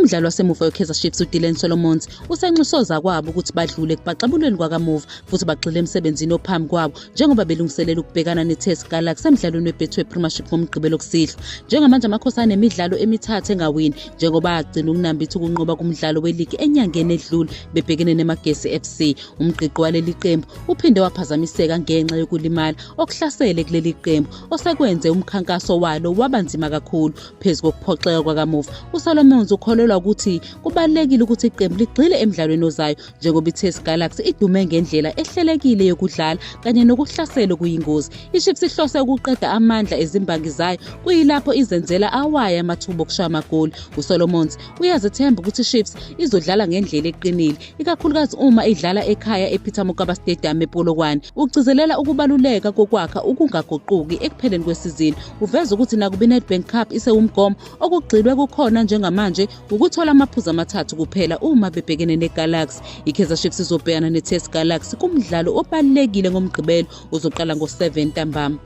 umdlalo wasemuva weKaizer Chiefs uDylan Solomons usenxusoza kwabo ukuthi badlule kubaxabulweni kwakamuva futhi bagxile emsebenzini ophambi kwabo njengoba belungiselela ukubhekana neTS Galaxy emidlalweni weBetway Premiership ngomgqibelo kusihlwa. Njengamanje amakhosi anemidlalo emithathu engawini njengoba agcina ukunambitha ukunqoba kumdlalo weligi enyangeni edlule bebhekene neMagesi FC. Umgqiqo waleli qembu uphinde waphazamiseka ngenxa yokulimala okuhlasele kuleli qembu osekwenze umkhankaso walo wabanzima kakhulu phezu kokuphoxeka kwakamuva. uSolomons ukholelwa ukuthi kubalekile ukuthi iqembu ligxile emidlalweni ozayo njengoba iTS Galaxy idume ngendlela ehlelekile yokudlala kanye nokuhlasela kuyingozi. iChiefs ihlose ukuqeda amandla ezimbangi zayo kuyilapho izenzela awaya amathuba okushaya amagoli. uSolomons uyazethemba ukuthi iChiefs izodlala ngendlela eqinile ikakhulukazi uma idlala ekhaya ePeter Mokaba Stadium ePolokwane. Ugcizelela ukubaluleka kokwakha ukungaguquki ekupheleni kwesizini. Uveza ukuthi nakuba iNedbank Cup isewumgomo okugxilwe kukhona njengamanje ukuthola amaphuzu amathathu kuphela uma bebhekene neGalaxy. iKaizer Chiefs izobhekana neTS Galaxy kumdlalo obalekile ngomgqibelo uzoqala ngo-7 ntambama.